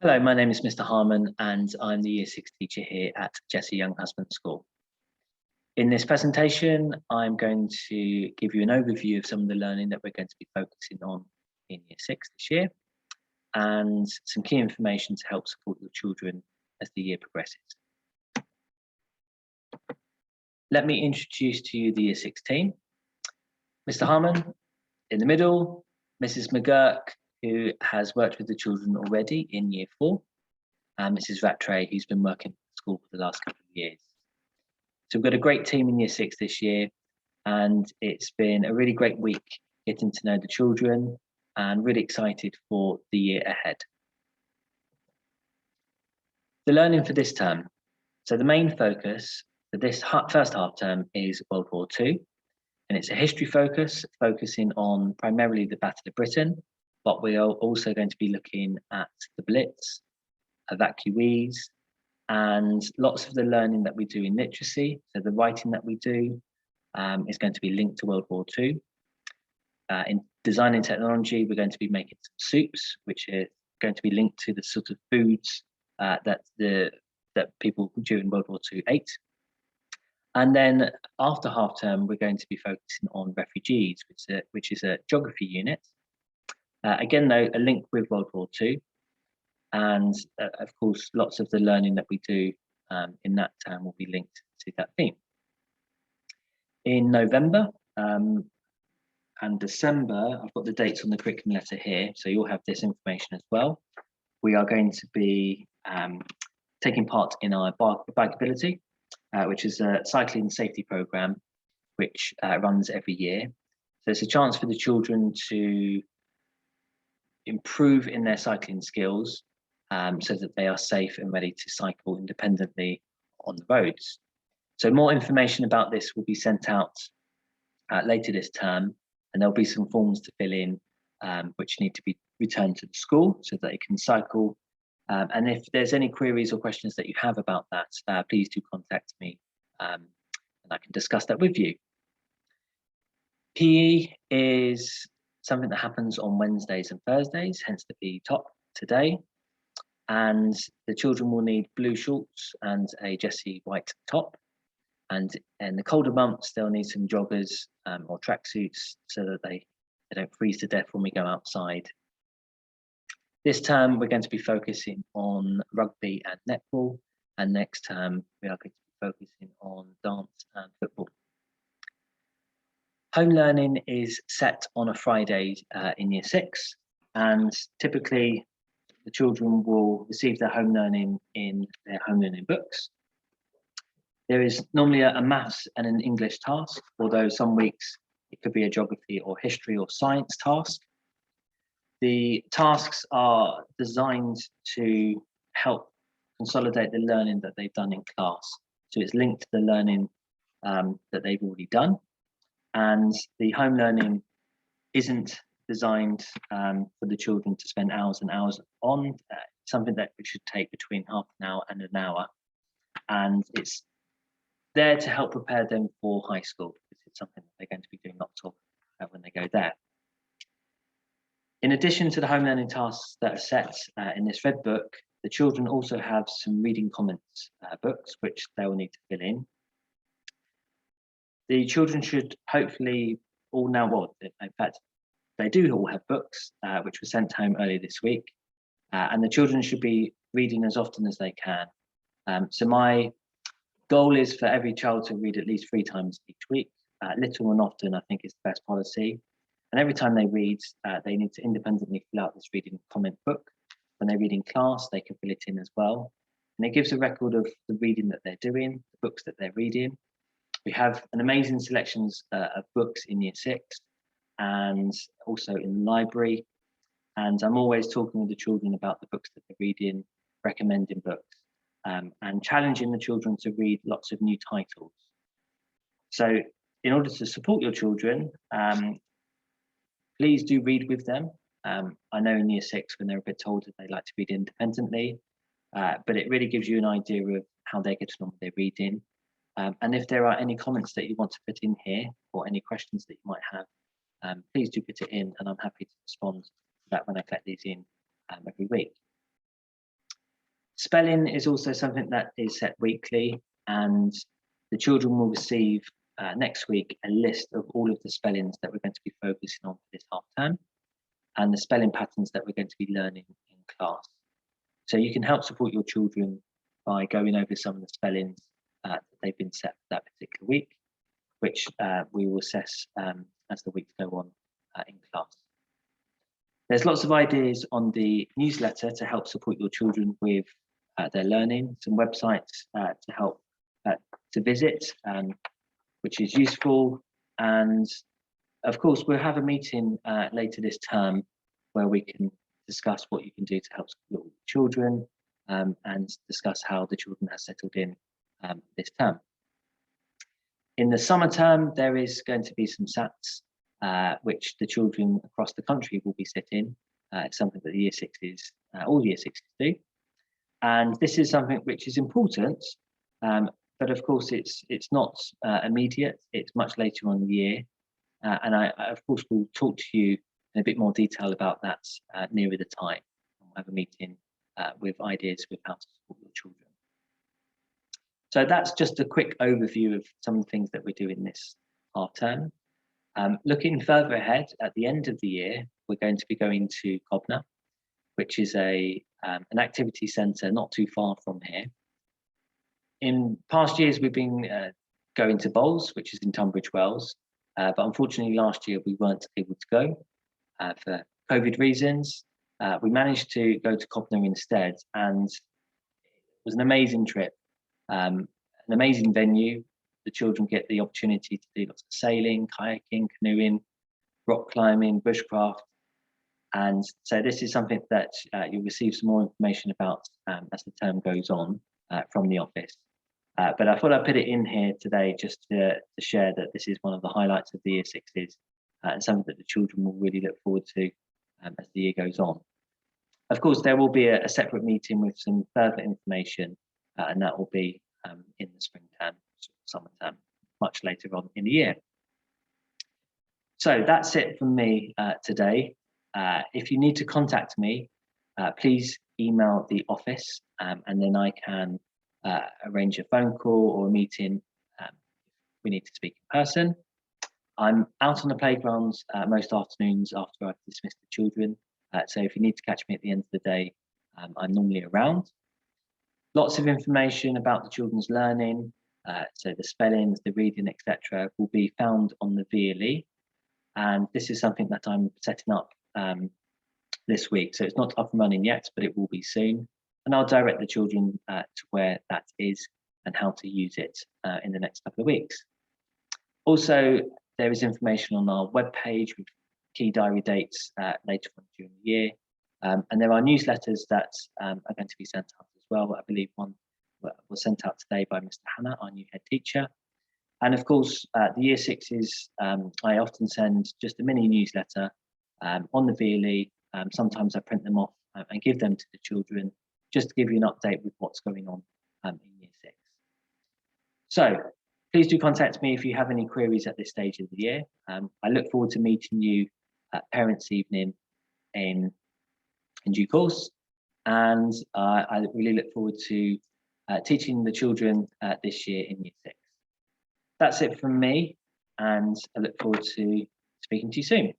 Hello, my name is Mr. Harmon and I'm the Year 6 teacher here at Jesse Young Husband School. In this presentation, I'm going to give you an overview of some of the learning that we're going to be focusing on in Year 6 this year and some key information to help support your children as the year progresses. Let me introduce to you the Year 6 team. Mr. Harmon in the middle, Mrs. McGurk, who has worked with the children already in Year 4, and Mrs. Rattray, who's been working at the school for the last couple of years. So we've got a great team in Year 6 this year, and it's been a really great week getting to know the children and really excited for the year ahead. The learning for this term. So the main focus for this first half term is World War II, and it's a history focus, focusing on primarily the Battle of Britain, but we are also going to be looking at the Blitz, evacuees, and lots of the learning that we do in literacy, so the writing that we do is going to be linked to World War II. In design and technology, we're going to be making some soups, which are going to be linked to the sort of foods that people during World War II ate. And then after half term, we're going to be focusing on refugees, which is a geography unit. Again, though, a link with World War II. And of course, lots of the learning that we do in that term will be linked to that theme. In November and December, I've got the dates on the curriculum letter here, so you'll have this information as well. We are going to be taking part in our Bikeability, which is a cycling safety program, which runs every year. So it's a chance for the children to improve in their cycling skills so that they are safe and ready to cycle independently on the roads. So more information about this will be sent out later this term, and there'll be some forms to fill in which need to be returned to the school so that they can cycle. And if there's any queries or questions that you have about that, please do contact me and I can discuss that with you. PE is something that happens on Wednesdays and Thursdays, hence the PE top today. And the children will need blue shorts and a Jessie white top. And in the colder months, they'll need some joggers or tracksuits so that they don't freeze to death when we go outside. This term, we're going to be focusing on rugby and netball, and next term, we are going to be focusing on dance and football. Home learning is set on a Friday in Year 6, and typically the children will receive their home learning in their home learning books. There is normally a maths and an English task, although some weeks it could be a geography or history or science task. The tasks are designed to help consolidate the learning that they've done in class. So it's linked to the learning that they've already done. And the home learning isn't designed for the children to spend hours and hours on, something that it should take between half an hour and an hour. And it's there to help prepare them for high school, because it's something that they're going to be doing lots of when they go there. In addition to the home learning tasks that are set in this red book, the children also have some reading comments books, which they will need to fill in. The children should hopefully all now, well, in fact, they do all have books, which were sent home earlier this week, and the children should be reading as often as they can. So my goal is for every child to read at least 3 times each week. Little and often, I think, is the best policy. And every time they read, they need to independently fill out this reading comment book. When they read in class, they can fill it in as well. And it gives a record of the reading that they're doing, the books that they're reading. We have an amazing selections of books in Year 6 and also in the library. And I'm always talking with the children about the books that they're reading, recommending books, and challenging the children to read lots of new titles. So in order to support your children, please do read with them. I know in Year 6, when they're a bit older, they like to read independently, but it really gives you an idea of how they're getting on with their reading. And if there are any comments that you want to put in here, or any questions that you might have, please do put it in, and I'm happy to respond to that when I collect these in every week. Spelling is also something that is set weekly, and the children will receive next week a list of all of the spellings that we're going to be focusing on for this half term and the spelling patterns that we're going to be learning in class. So you can help support your children by going over some of the spellings that they've been set for that particular week, which we will assess as the weeks go on in class. There's lots of ideas on the newsletter to help support your children with their learning, some websites to help to visit, which is useful. And of course, we'll have a meeting later this term where we can discuss what you can do to help support your children and discuss how the children have settled in this term. In the summer term, there is going to be some SATs, which the children across the country will be sitting. It's something that the Year 6s, all Year 6s do. And this is something which is important, but of course it's not immediate, it's much later on in the year. And I of course will talk to you in a bit more detail about that nearer the time. We'll have a meeting with ideas with how to support your children. So that's just a quick overview of some of the things that we're doing this half term. Looking further ahead, at the end of the year, we're going to be going to Cobner, which is an activity centre not too far from here. In past years, we've been going to Bowls, which is in Tunbridge Wells, but unfortunately last year we weren't able to go for COVID reasons. We managed to go to Cobner instead, and it was an amazing trip, an amazing venue. The children get the opportunity to do lots of sailing, kayaking, canoeing, rock climbing, bushcraft. And so this is something that you'll receive some more information about as the term goes on from the office. But I thought I'd put it in here today just to share that this is one of the highlights of the Year 6s and something that the children will really look forward to as the year goes on. Of course, there will be a separate meeting with some further information, and that will be in the spring term, summer term, much later on in the year. So that's it from me today. If you need to contact me, please email the office and then I can arrange a phone call or a meeting if we need to speak in person. I'm out on the playgrounds most afternoons after I've dismissed the children. So if you need to catch me at the end of the day, I'm normally around. Lots of information about the children's learning, so the spellings, the reading, etc., will be found on the VLE. And this is something that I'm setting up this week. So it's not up and running yet, but it will be soon. And I'll direct the children to where that is and how to use it in the next couple of weeks. Also, there is information on our webpage with key diary dates later on during the year. And there are newsletters that are going to be sent out as well. I believe one was sent out today by Mr. Hannah, our new head teacher. And of course, the Year 6s, I often send just a mini newsletter on the VLE. Sometimes I print them off and give them to the children just to give you an update with what's going on in Year 6. So please do contact me if you have any queries at this stage of the year. I look forward to meeting you at Parents' Evening in due course. And I really look forward to teaching the children this year in Year 6. That's it from me, and I look forward to speaking to you soon.